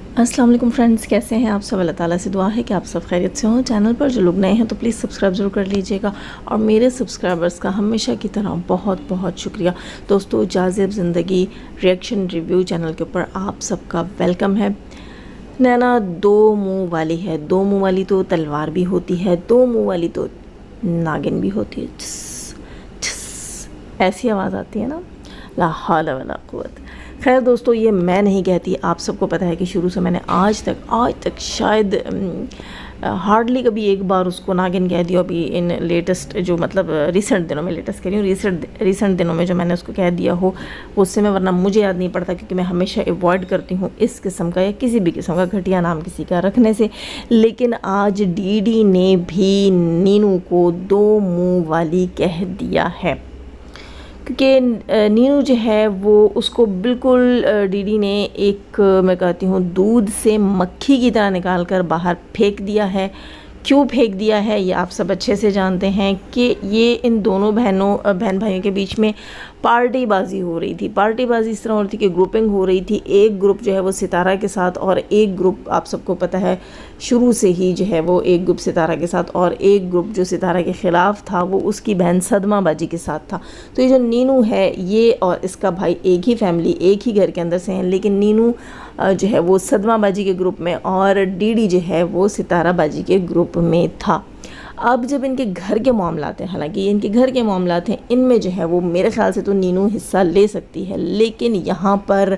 अस्सलाम वालेकुम फ्रेंड्स, कैसे हैं आप सब। अल्लाह ताला से दुआ है कि आप सब खैरियत से हों। चैनल पर जो लोग नए हैं तो प्लीज़ सब्सक्राइब ज़रूर कर लीजिएगा और मेरे सब्सक्राइबर्स का हमेशा की तरह बहुत बहुत शुक्रिया। दोस्तों, जाज़िब ज़िंदगी रिएक्शन रिव्यू चैनल के ऊपर आप सबका वेलकम है। नैना दो मुँह वाली है, दो मुँह वाली तो तलवार भी होती है, दो मुँह वाली तो नागिन भी होती है। ठिस, ठिस, ऐसी आवाज़ आती है ना, ला हौला वला कुव्वत। खैर दोस्तों, ये मैं नहीं कहती, आप सबको पता है कि शुरू से मैंने आज तक शायद हार्डली कभी एक बार उसको नागिन कह दिया। अभी इन लेटेस्ट जो मतलब रिसेंट दिनों में, लेटेस्ट कह रही हूँ, रिसेंट दिनों में जो मैंने उसको कह दिया हो उससे मैं, वरना मुझे याद नहीं पड़ता, क्योंकि मैं हमेशा अवॉइड करती हूँ इस किस्म का या किसी भी किस्म का घटिया नाम किसी का रखने से। लेकिन आज डीडी ने भी नीनू को दो मुँह वाली कह दिया है, क्योंकि नीनू जो है वो उसको बिल्कुल डीडी ने एक, मैं कहती हूँ, दूध से मक्खी की तरह निकाल कर बाहर फेंक दिया है। क्यों फेंक दिया है ये आप सब अच्छे से जानते हैं कि ये इन दोनों बहन भाइयों के बीच में पार्टीबाजी हो रही थी। पार्टीबाजी इस तरह हो रही थी कि ग्रुपिंग हो रही थी। एक ग्रुप जो है वो सितारा के साथ, और एक ग्रुप आप सबको पता है शुरू से ही जो है वो एक ग्रुप सितारा के साथ, और एक ग्रुप जो सितारा के ख़िलाफ़ था वो उसकी बहन सदमा बाजी के साथ था। तो ये जो नीनू है ये और इसका भाई एक ही फैमिली, एक ही घर के अंदर से हैं, लेकिन नीनू जो है वो सदमा बाजी के ग्रुप में और डीडी जो है वो सितारा बाजी के ग्रुप में था। अब जब इनके घर के मामलात हैं, हालांकि ये इनके घर के मामलात हैं, इनमें जो है वो मेरे ख़्याल से तो नीनू हिस्सा ले सकती है, लेकिन यहाँ पर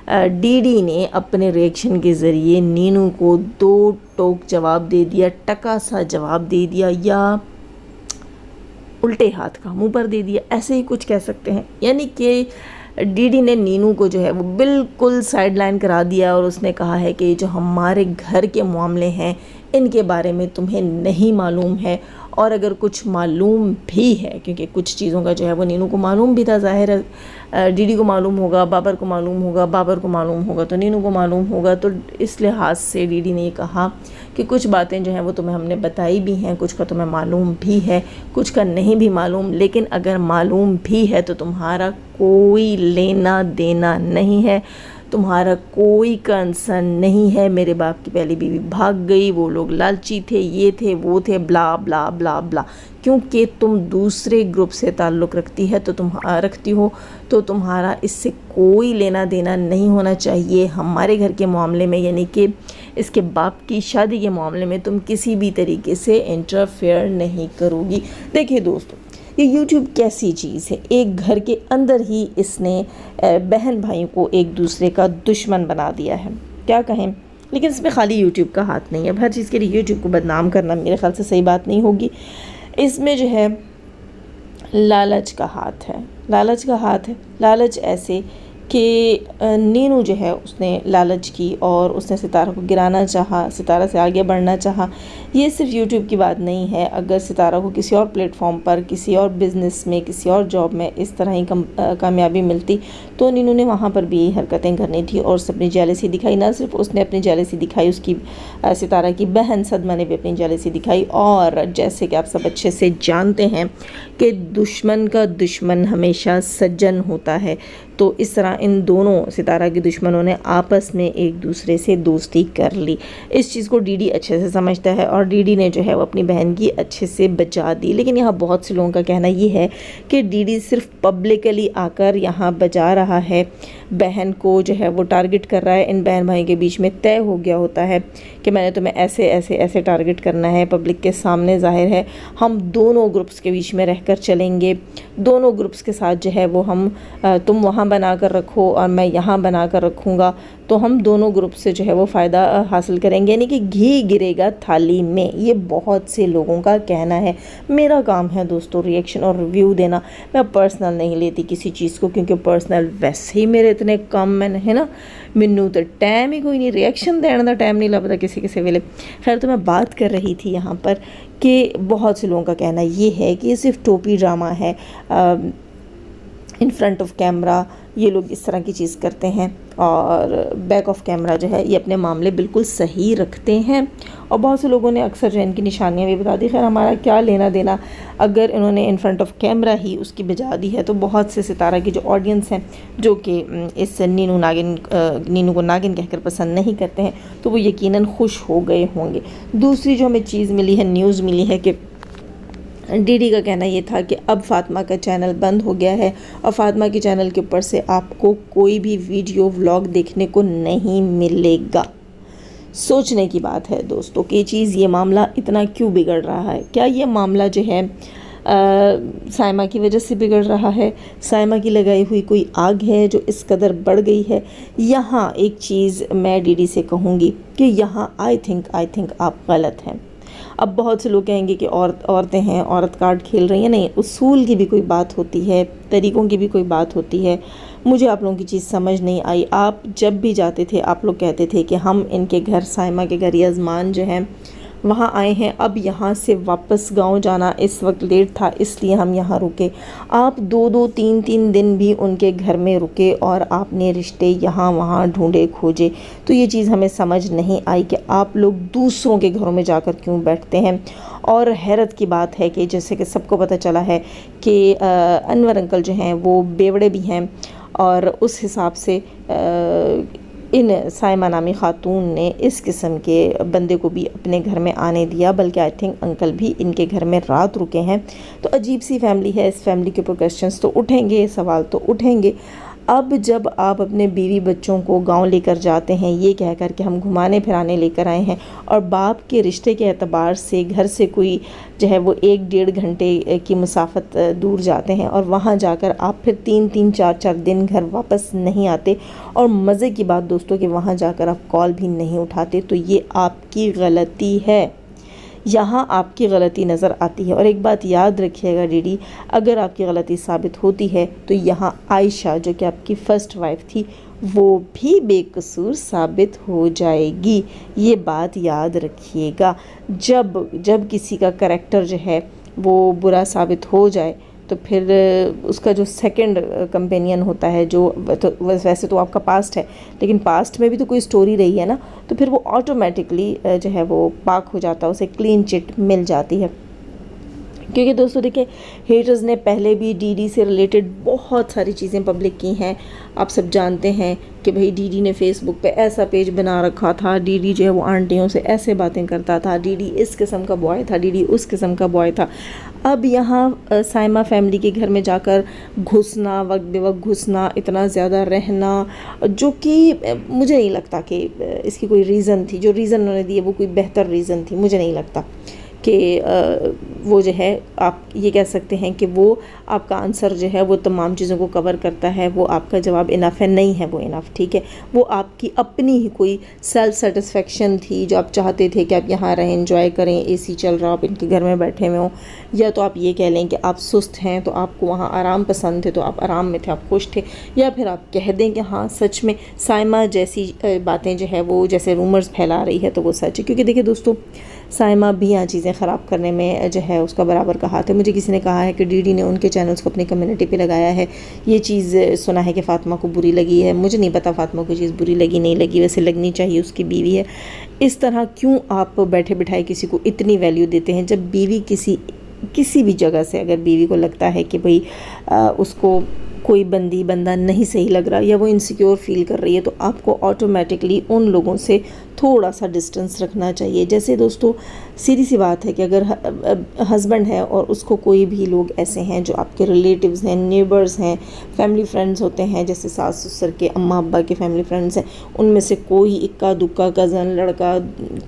डीडी ने अपने रिएक्शन के ज़रिए नीनू को दो टोक जवाब दे दिया, टका सा जवाब दे दिया, या उल्टे हाथ का मुंह पर दे दिया, ऐसे ही कुछ कह सकते हैं। यानी कि डीडी ने नीनू को जो है वो बिल्कुल साइड लाइन करा दिया और उसने कहा है कि जो हमारे घर के मामले हैं इनके बारे में तुम्हें नहीं मालूम है, और अगर कुछ मालूम भी है, क्योंकि कुछ चीज़ों का जो है वो नीनू को मालूम भी था, ज़ाहिर है डीडी को मालूम होगा, बाबर को मालूम होगा, बाबर को मालूम होगा तो नीनू को मालूम होगा। तो इस लिहाज से डीडी ने ये कहा कि कुछ बातें जो हैं वो तुम्हें हमने बताई भी हैं, कुछ का तुम्हें मालूम भी है, कुछ का नहीं भी मालूम, लेकिन अगर मालूम भी है तो तुम्हारा कोई लेना देना नहीं है, तुम्हारा कोई कंसर्न नहीं है। मेरे बाप की पहली बीवी भाग गई, वो लोग लालची थे, ये थे, वो थे, ब्ला ब्ला ब्ला ब्ला। क्योंकि तुम दूसरे ग्रुप से ताल्लुक़ रखती हो तो तुम्हारा इससे कोई लेना देना नहीं होना चाहिए। हमारे घर के मामले में, यानी कि इसके बाप की शादी के मामले में तुम किसी भी तरीके से इंटरफेयर नहीं करोगी। देखिए दोस्तों, ये YouTube कैसी चीज़ है, एक घर के अंदर ही इसने बहन भाइयों को एक दूसरे का दुश्मन बना दिया है, क्या कहें। लेकिन इसमें खाली YouTube का हाथ नहीं है, अब हर चीज़ के लिए YouTube को बदनाम करना मेरे ख्याल से सही बात नहीं होगी। इसमें जो है लालच का हाथ है, लालच का हाथ है। लालच ऐसे कि नीनू जो है उसने लालच की और उसने सितारा को गिराना चाहा, सितारा से आगे बढ़ना चाहा। ये सिर्फ यूट्यूब की बात नहीं है, अगर सितारा को किसी और प्लेटफॉर्म पर, किसी और बिज़नेस में, किसी और जॉब में इस तरह ही कामयाबी मिलती तो नीनू ने वहाँ पर भी यही हरकतें करनी थी और उसने अपनी जेलसी दिखाई। ना सिर्फ उसने अपनी जेलसी दिखाई, उसकी सितारा की बहन सदमा ने भी अपनी जेलसी दिखाई। और जैसे कि आप सब अच्छे से जानते हैं कि दुश्मन का दुश्मन हमेशा सज्जन होता है, तो इस तरह इन दोनों सितारा के दुश्मनों ने आपस में एक दूसरे से दोस्ती कर ली। इस चीज़ को डीडी अच्छे से समझता है और डीडी ने जो है वो अपनी बहन की अच्छे से बचा दी। लेकिन यहाँ बहुत से लोगों का कहना ये है कि डीडी सिर्फ पब्लिकली आकर यहाँ बजा रहा है, बहन को जो है वो टारगेट कर रहा है। इन बहन भाई के बीच में तय हो गया होता है कि मैंने तुम्हें ऐसे ऐसे ऐसे टारगेट करना है, पब्लिक के सामने ज़ाहिर है हम दोनों ग्रुप्स के बीच में रहकर चलेंगे, दोनों ग्रुप्स के साथ जो है वो हम, तुम वहाँ बना कर रखो और मैं यहाँ बना कर रखूँगा, तो हम दोनों ग्रुप से जो है वो फ़ायदा हासिल करेंगे, यानी कि घी गिरेगा थाली में। ये बहुत से लोगों का कहना है। मेरा काम है दोस्तों रिएक्शन और रिव्यू देना, मैं पर्सनल नहीं लेती किसी चीज़ को, क्योंकि पर्सनल वैसे ही मेरे इतने कम मैंने है ना, मैनू तो टाइम ही कोई नहीं, रिएक्शन देने का टाइम नहीं लगता किसी वेले। खैर, तो मैं बात कर रही थी यहाँ पर कि बहुत से लोगों का कहना ये है कि ये सिर्फ टोपी ड्रामा है, इन फ्रंट ऑफ कैमरा ये लोग इस तरह की चीज़ करते हैं, और बैक ऑफ कैमरा जो है ये अपने मामले बिल्कुल सही रखते हैं। और बहुत से लोगों ने अक्सर जो इनकी निशानियाँ भी बता दी। खैर हमारा क्या लेना देना, अगर इन्होंने इन फ्रंट ऑफ कैमरा ही उसकी बजा दी है तो बहुत से सितारा की जो ऑडियंस हैं जो कि इस नीनू को नागिन कहकर पसंद नहीं करते हैं, तो वो यकीनन खुश हो गए होंगे। दूसरी जो हमें चीज़ मिली है, न्यूज़ मिली है कि डीडी का कहना ये था कि अब फातिमा का चैनल बंद हो गया है और फातिमा के चैनल के ऊपर से आपको कोई भी वीडियो व्लॉग देखने को नहीं मिलेगा। सोचने की बात है दोस्तों कि ये मामला इतना क्यों बिगड़ रहा है। क्या ये मामला जो है साइमा की वजह से बिगड़ रहा है? साइमा की लगाई हुई कोई आग है जो इस कदर बढ़ गई है? यहाँ एक चीज़ मैं डीडी से कहूँगी कि यहाँ आई थिंक आप गलत हैं। अब बहुत से लोग कहेंगे कि औरतें हैं, औरत कार्ड खेल रही हैं। नहीं, उसूल की भी कोई बात होती है, तरीक़ों की भी कोई बात होती है। मुझे आप लोगों की चीज़ समझ नहीं आई। आप जब भी जाते थे आप लोग कहते थे कि हम इनके घर, साइमा के घर, यज़मान जो हैं वहाँ आए हैं, अब यहाँ से वापस गांव जाना इस वक्त लेट था इसलिए हम यहाँ रुके। आप 2-2, 3-3 दिन भी उनके घर में रुके और आपने रिश्ते यहाँ वहाँ ढूंढे खोजे। तो ये चीज़ हमें समझ नहीं आई कि आप लोग दूसरों के घरों में जाकर क्यों बैठते हैं। और हैरत की बात है कि जैसे कि सबको पता चला है कि अनवर अंकल जो हैं वो बेवड़े भी हैं, और उस हिसाब से इन साइमा नामी ख़ातून ने इस किस्म के बंदे को भी अपने घर में आने दिया, बल्कि आई थिंक अंकल भी इनके घर में रात रुके हैं। तो अजीब सी फैमिली है। इस फैमिली के ऊपर क्वेश्चंस तो उठेंगे, सवाल तो उठेंगे। अब जब आप अपने बीवी बच्चों को गांव लेकर जाते हैं ये कहकर कि हम घुमाने फिराने लेकर आए हैं, और बाप के रिश्ते के एतबार से घर से कोई जो है वो 1-1.5 घंटे की मुसाफत दूर जाते हैं, और वहाँ जाकर आप फिर 3-3, 4-4 दिन घर वापस नहीं आते, और मज़े की बात दोस्तों कि वहाँ जाकर आप कॉल भी नहीं उठाते, तो ये आपकी गलती है। यहाँ आपकी गलती नज़र आती है। और एक बात याद रखिएगा डीडी, अगर आपकी गलती साबित होती है तो यहाँ आयशा जो कि आपकी फ़र्स्ट वाइफ थी वो भी बेकसूर साबित हो जाएगी। ये बात याद रखिएगा। जब किसी का करैक्टर जो है वो बुरा साबित हो जाए तो फिर उसका जो सेकंड कंपेनियन होता है, जो तो वैसे तो आपका पास्ट है, लेकिन पास्ट में भी तो कोई स्टोरी रही है ना, तो फिर वो ऑटोमेटिकली जो है वो पाक हो जाता है, उसे क्लीन चिट मिल जाती है। क्योंकि दोस्तों देखिए, हेटर्स ने पहले भी डीडी से रिलेटेड बहुत सारी चीज़ें पब्लिक की हैं। आप सब जानते हैं कि भाई डीडी ने फेसबुक पे ऐसा पेज बना रखा था, डीडी जो है वो आंटियों से ऐसे बातें करता था, डीडी इस किस्म का बॉय था, डीडी उस किस्म का बॉय था। अब यहाँ साइमा फैमिली के घर में जाकर घुसना, वक्त बेवक्त घुसना, इतना ज़्यादा रहना, जो कि मुझे नहीं लगता कि इसकी कोई रीज़न थी। जो रीज़न उन्होंने दिए वो कोई बेहतर रीज़न थी, मुझे नहीं लगता कि वो जो है, आप ये कह सकते हैं कि वो आपका आंसर जो है वो तमाम चीज़ों को कवर करता है, वो आपका जवाब इनफ है, नहीं है वो इनफ, ठीक है। वो आपकी अपनी ही कोई सेल्फ सेटिस्फेक्शन थी, जो आप चाहते थे कि आप यहाँ रहें, एंजॉय करें, एसी चल रहा, आप इनके घर में बैठे हुए हों, या तो आप ये कह लें कि आप सुस्त हैं तो आपको वहाँ आराम पसंद थे, तो आप आराम में थे, आप खुश थे, या फिर आप कह दें कि हाँ सच में साइमा जैसी बातें जो है वो जैसे रूमर्स फैला रही है तो वो सच है। क्योंकि देखिए दोस्तों, साइमा भी यहाँ चीज़ें ख़राब करने में जो है उसका बराबर का हाथ है। मुझे किसी ने कहा है कि डीडी ने उनके चैनल्स को अपनी कम्युनिटी पे लगाया है। ये चीज़ सुना है कि फ़ातिमा को बुरी लगी है। मुझे नहीं पता फ़ातिमा को चीज़ बुरी लगी नहीं लगी, वैसे लगनी चाहिए, उसकी बीवी है। इस तरह क्यों आप बैठे बिठाए किसी को इतनी वैल्यू देते हैं? जब बीवी किसी भी जगह से अगर बीवी को लगता है कि भाई उसको कोई बंदा नहीं सही लग रहा, या वो इनसिक्योर फील कर रही है, तो आपको ऑटोमेटिकली उन लोगों से थोड़ा सा डिस्टेंस रखना चाहिए। जैसे दोस्तों सीधी सी बात है कि अगर हस्बैंड है और उसको कोई भी लोग ऐसे हैं जो आपके रिलेटिव्स हैं, नेबर्स हैं, फैमिली फ्रेंड्स होते हैं, जैसे सास ससुर के, अम्मा अब्बा के फैमिली फ्रेंड्स हैं, उनमें से कोई इक्का दुक्का कज़न, लड़का,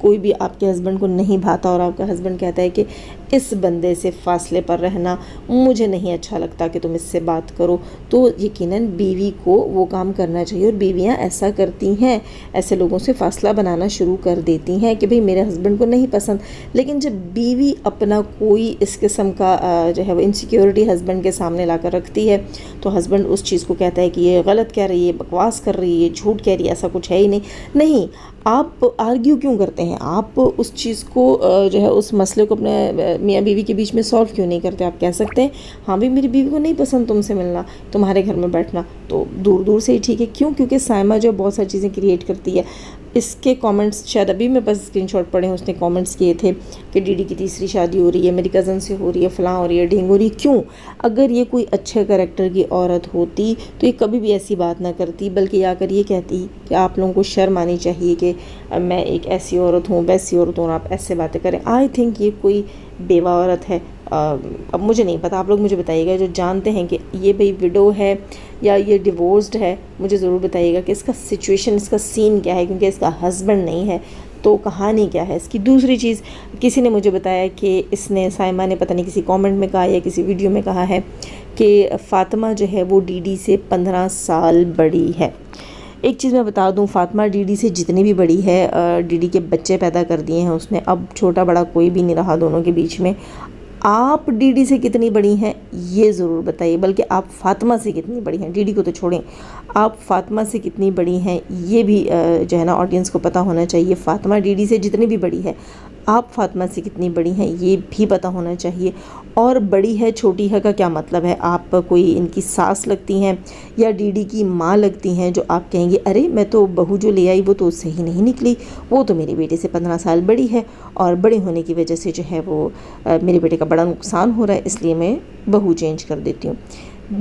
कोई भी आपके हस्बैंड को नहीं भाता, और आपका हस्बैंड कहता है कि इस बंदे से फासले पर रहना, मुझे नहीं अच्छा लगता कि तुम इससे बात करो, तो यकीनन बीवी को वो काम करना चाहिए। और बीवियाँ ऐसा करती हैं, ऐसे लोगों से फासला बनाना बताना शुरू कर देती हैं कि भाई मेरे हस्बैंड को नहीं पसंद। लेकिन जब बीवी अपना कोई इस किस्म का जो है वो इनसिक्योरिटी हस्बैंड के सामने ला कर रखती है तो हस्बैंड उस चीज़ को कहता है कि ये गलत कह रही है, बकवास कर रही है, झूठ कह रही है, ऐसा कुछ है ही नहीं। नहीं, आप आर्ग्यू क्यों करते हैं? आप उस चीज़ को जो है उस मसले को अपने मियाँ बीवी के बीच में सॉल्व क्यों नहीं करते? आप कह सकते हैं हाँ भाई मेरी बीवी को नहीं पसंद तुमसे मिलना, तुम्हारे घर में बैठना, तो दूर दूर से ही ठीक है। क्यों? क्योंकि साइमा जो बहुत सारी चीज़ें क्रिएट करती है। इसके कमेंट्स शायद अभी मेरे पास स्क्रीनशॉट पड़े हैं, उसने कमेंट्स किए थे कि डीडी की तीसरी शादी हो रही है, मेरी कज़न से हो रही है, फ़लाँ हो रही है, ढींग हो रही है। क्यों? अगर ये कोई अच्छे करैक्टर की औरत होती तो ये कभी भी ऐसी बात ना करती, बल्कि आकर ये कहती कि आप लोगों को शर्म आनी चाहिए कि मैं एक ऐसी औरत हूँ, वैसी औरत हूँ और आप ऐसे बातें करें। आई थिंक ये कोई बेवा औरत है। अब मुझे नहीं पता, आप लोग मुझे बताइएगा जो जानते हैं कि ये भाई विडो है या ये डिवोर्स्ड है, मुझे ज़रूर बताइएगा कि इसका सिचुएशन, इसका सीन क्या है, क्योंकि इसका हस्बैंड नहीं है तो कहानी क्या है इसकी। दूसरी चीज़, किसी ने मुझे बताया कि इसने, साइमा ने पता नहीं किसी कमेंट में कहा या किसी वीडियो में कहा है कि फ़ातिमा जो है वो डीडी से 15 साल बड़ी है। एक चीज़ मैं बता दूं, फ़ातिमा डीडी से जितनी भी बड़ी है, डीडी के बच्चे पैदा कर दिए हैं उसने, अब छोटा बड़ा कोई भी नहीं रहा दोनों के बीच में। आप डीडी से कितनी बड़ी हैं ये ज़रूर बताइए, बल्कि आप फ़ातिमा से कितनी बड़ी हैं, डीडी को तो छोड़ें, आप फ़ातिमा से कितनी बड़ी हैं ये भी जो है ना ऑडियंस को पता होना चाहिए। फ़ातिमा डीडी से जितनी भी बड़ी है, आप फ़ातिमा से कितनी बड़ी हैं ये भी पता होना चाहिए। और बड़ी है छोटी है का क्या मतलब है? आप कोई इनकी सास लगती हैं या डीडी की माँ लगती हैं जो आप कहेंगे अरे मैं तो बहू जो ले आई वो तो सही नहीं निकली, वो तो मेरे बेटे से 15 साल बड़ी है और बड़े होने की वजह से जो है वो मेरे बेटे का बड़ा नुकसान हो रहा है, इसलिए मैं बहू चेंज कर देती हूँ।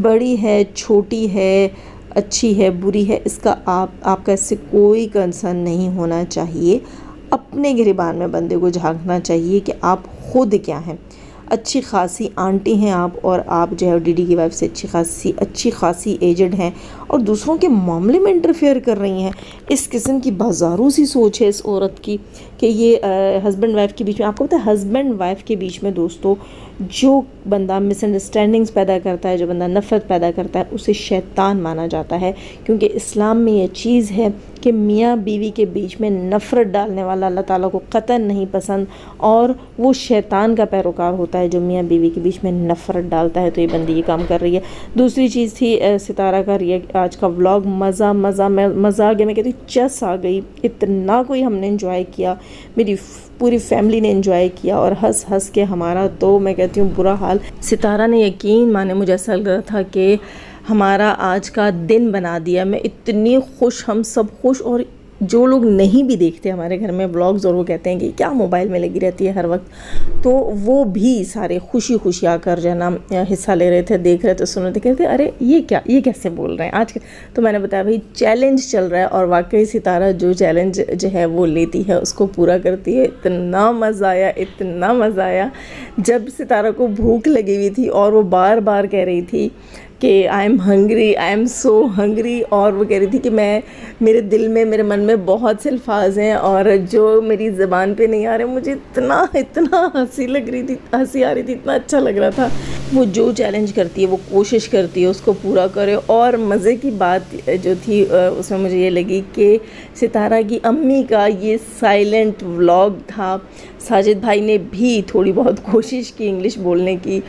बड़ी है, छोटी है, अच्छी है, बुरी है, इसका आपका इससे कोई कंसर्न नहीं होना चाहिए। अपने गिरबान में बंदे को झांकना चाहिए कि आप खुद क्या हैं। अच्छी खासी आंटी हैं आप, और आप जो है डीडी की वाइफ से अच्छी खासी एजेड हैं और दूसरों के मामले में इंटरफेयर कर रही हैं। इस किस्म की बाजारू सी सोच है इस औरत की कि ये हस्बैंड वाइफ के बीच में, आपको पता है हस्बैंड वाइफ के बीच में दोस्तों जो बंदा मिसअंडरस्टैंडिंग्स पैदा करता है, जो बंदा नफ़रत पैदा करता है, उसे शैतान माना जाता है। क्योंकि इस्लाम में ये चीज़ है कि मियाँ बीवी के बीच में नफ़रत डालने वाला अल्लाह ताला को क़तन नहीं पसंद, और वो शैतान का पैरोकार होता है जो मियाँ बीवी के बीच में नफ़रत डालता है। तो ये बंदी ये काम कर रही है। दूसरी चीज़ थी सितारा का आज का व्लॉग, मज़ा आ गया। मैं कहती हूँ चस आ गई, इतना कोई हमने इंजॉय किया, मेरी पूरी फैमिली ने एंजॉय किया और हंस हंस के हमारा तो मैं कहती हूँ बुरा हाल। सितारा ने यकीन माने, मुझे ऐसा लग रहा था कि हमारा आज का दिन बना दिया। मैं इतनी खुश, हम सब खुश, और जो लोग नहीं भी देखते हमारे घर में व्लॉग्स और वो कहते हैं कि क्या मोबाइल में लगी रहती है हर वक्त, तो वो भी सारे खुशी आकर जो है ना हिस्सा ले रहे थे, देख रहे थे, सुन रहे थे, कहते अरे ये क्या, ये कैसे बोल रहे हैं आज। तो मैंने बताया भाई चैलेंज चल रहा है और वाकई सितारा जो चैलेंज जो है वो लेती है उसको पूरा करती है। इतना मज़ा आया जब सितारा को भूख लगी हुई थी और वो बार बार कह रही थी कि आई एम सो हंग्री, और वो कह रही थी कि मेरे दिल में, मेरे मन में बहुत से अल्फाज हैं और जो मेरी ज़बान पे नहीं आ रहे। मुझे इतना हंसी लग रही थी, हंसी आ रही थी, इतना अच्छा लग रहा था। वो जो चैलेंज करती है वो कोशिश करती है उसको पूरा करे। और मज़े की बात जो थी उसमें मुझे ये लगी कि सितारा की अम्मी का ये साइलेंट व्लॉग था। साजिद भाई ने भी थोड़ी बहुत कोशिश की इंग्लिश बोलने की,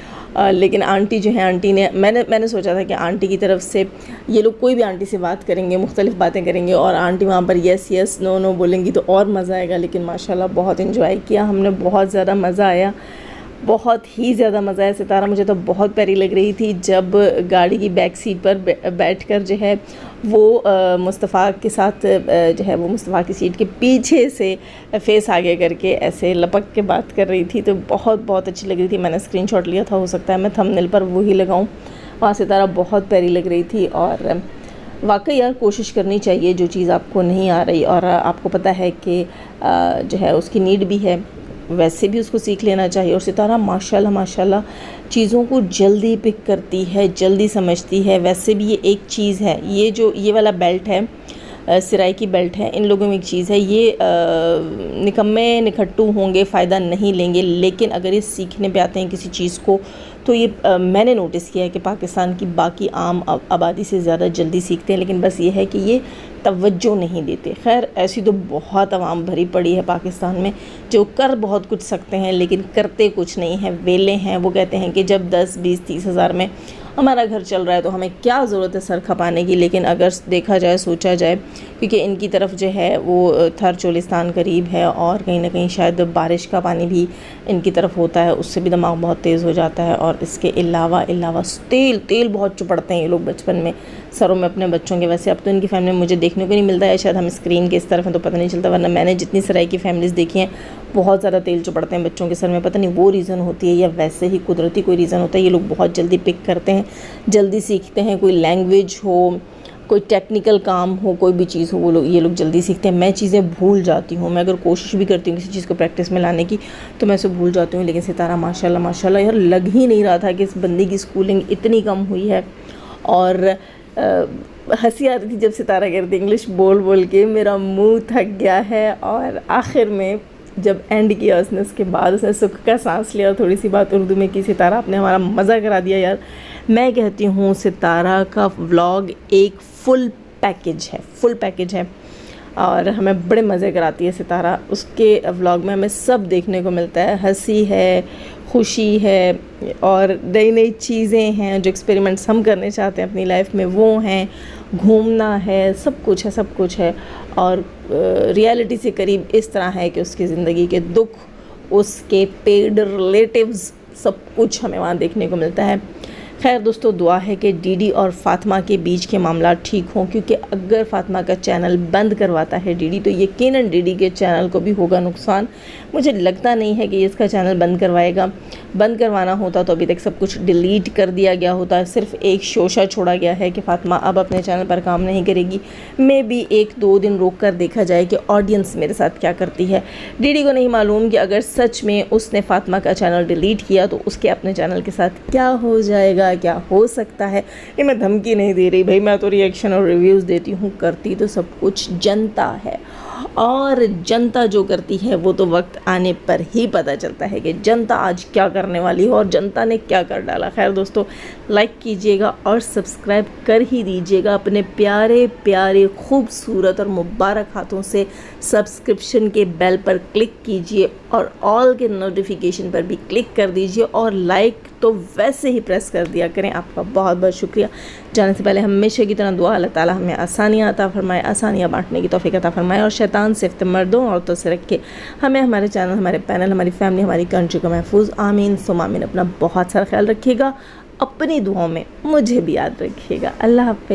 लेकिन आंटी जो है, आंटी ने, मैंने सोचा था कि आंटी की तरफ से ये लोग कोई भी आंटी से बात करेंगे, मुख्तलिफ बातें करेंगे और आंटी वहाँ पर यस नो बोलेंगी तो और मज़ा आएगा। लेकिन माशाल्लाह बहुत इन्जॉय किया हमने, बहुत ज़्यादा मज़ा आया, बहुत ही ज़्यादा मज़ा आया। सितारा मुझे तो बहुत प्यारी लग रही थी जब गाड़ी की बैक सीट पर बैठकर जो है वो मुस्तफ़ा के साथ जो है वो मुस्तफ़ा की सीट के पीछे से फेस आगे करके ऐसे लपक के बात कर रही थी, तो बहुत अच्छी लग रही थी। मैंने स्क्रीनशॉट लिया था, हो सकता है मैं थंबनेल पर वो ही लगाऊं। वहाँ सितारा बहुत प्यारी लग रही थी। और वाकई यार कोशिश करनी चाहिए, जो चीज़ आपको नहीं आ रही और आपको पता है कि जो है उसकी नीड भी है, वैसे भी उसको सीख लेना चाहिए। और सितारा माशाल्लाह चीज़ों को जल्दी पिक करती है, जल्दी समझती है। वैसे भी ये एक चीज़ है, ये वाला बेल्ट है, सिराई की बेल्ट है, इन लोगों में एक चीज़ है, ये निकम्मे निखट्टू होंगे, फ़ायदा नहीं लेंगे, लेकिन अगर ये सीखने पे आते हैं किसी चीज़ को तो ये मैंने नोटिस किया है कि पाकिस्तान की बाकी आम आबादी से ज़्यादा जल्दी सीखते हैं, लेकिन बस ये है कि ये तवज्जो नहीं देते। खैर ऐसी तो बहुत आवाम भरी पड़ी है पाकिस्तान में जो कर बहुत कुछ सकते हैं लेकिन करते कुछ नहीं हैं, वेले हैं। वो कहते हैं कि जब 10, 20, 30 हज़ार में हमारा घर चल रहा है तो हमें क्या ज़रूरत है सर खपाने की। लेकिन अगर देखा जाए, सोचा जाए, क्योंकि इनकी तरफ जो है वो थर चोलिस्तान करीब है और कहीं ना कहीं शायद बारिश का पानी भी इनकी तरफ होता है, उससे भी दिमाग बहुत तेज़ हो जाता है। और इसके अलावा तेल बहुत चुपड़ते हैं ये लोग बचपन में सरों में अपने बच्चों के। वैसे अब तो इनकी फैमिली में मुझे देखने को नहीं मिलता है, शायद हम स्क्रीन के इस तरफ हैं तो पता नहीं चलता, वरना मैंने जितनी सराय की फैमिलीज़ देखी हैं बहुत ज़्यादा तेल चुपड़ते हैं बच्चों के सर में। पता नहीं वो रीज़न होती है या वैसे ही कुदरती कोई रीज़न होता है। ये लोग बहुत जल्दी पिक करते हैं, जल्दी सीखते हैं। कोई लैंग्वेज हो, कोई टेक्निकल काम हो, कोई भी चीज़ हो, ये लोग जल्दी सीखते हैं। मैं चीज़ें भूल जाती हूँ, मैं अगर कोशिश भी करती हूँ किसी चीज़ को प्रैक्टिस में लाने की तो मैं उसे भूल जाती हूँ। लेकिन सितारा माशाल्लाह यार लग ही नहीं रहा था कि इस बंदी की स्कूलिंग इतनी कम हुई है। और हंसी आ रही थी जब सितारा कह रही थी इंग्लिश बोल के मेरा मुंह थक गया है। और आखिर में जब एंड किया उसने, उसके बाद उसने सुख का सांस लिया और थोड़ी सी बात उर्दू में की। सितारा आपने हमारा मज़ा करा दिया यार। मैं कहती हूँ सितारा का व्लॉग एक फुल पैकेज है और हमें बड़े मज़े कराती है सितारा। उसके व्लॉग में हमें सब देखने को मिलता है, हंसी है, खुशी है और नई चीज़ें हैं जो एक्सपेरिमेंट्स हम करने चाहते हैं अपनी लाइफ में वो हैं, घूमना है, सब कुछ है। और रियलिटी से करीब इस तरह है कि उसकी ज़िंदगी के दुख, उसके पेड रिलेटिव्स, सब कुछ हमें वहाँ देखने को मिलता है। खैर दोस्तों, दुआ है कि डीडी और फातिमा के बीच के मामला ठीक हों, क्योंकि अगर फातिमा का चैनल बंद करवाता है डीडी तो यकीनन डीडी के चैनल को भी होगा नुकसान। मुझे लगता नहीं है कि इसका चैनल बंद करवाएगा। बंद करवाना होता तो अभी तक सब कुछ डिलीट कर दिया गया होता। सिर्फ एक शोशा छोड़ा गया है कि फातिमा अब अपने चैनल पर काम नहीं करेगी। मे बी 1-2 दिन रोक कर देखा जाए कि ऑडियंस मेरे साथ क्या करती है। डीडी को नहीं मालूम कि अगर सच में उसने फातिमा का चैनल डिलीट किया तो उसके अपने चैनल के साथ क्या हो जाएगा, क्या हो सकता है। ये मैं धमकी नहीं दे रही भाई, मैं तो रिएक्शन और रिव्यूज़ देती हूँ। करती तो सब कुछ जनता है और जनता जो करती है वो तो वक्त आने पर ही पता चलता है कि जनता आज क्या करने वाली है और जनता ने क्या कर डाला। खैर दोस्तों, लाइक कीजिएगा और सब्सक्राइब कर ही दीजिएगा। अपने प्यारे खूबसूरत और मुबारक हाथों से सब्सक्रिप्शन के बेल पर क्लिक कीजिए और ऑल के नोटिफिकेशन पर भी क्लिक कर दीजिए और लाइक तो वैसे ही प्रेस कर दिया करें। आपका बहुत बहुत शुक्रिया। जाने से पहले हमेशा की तरह दुआ, अल्लाह ताला हमें आसानियाँ अता फरमाए, आसानियाँ बांटने की तौफीक अता फरमाए और शैतान से मर्दों औरतों से रखे हमें, हमारे चैनल, हमारे पैनल, हमारी फैमिली, हमारी कंट्री को महफूज। आमीन सुम आमीन। अपना बहुत सारा ख्याल रखिएगा, अपनी दुआओं में मुझे भी याद रखिएगा। अल्लाह हाफ़िज़।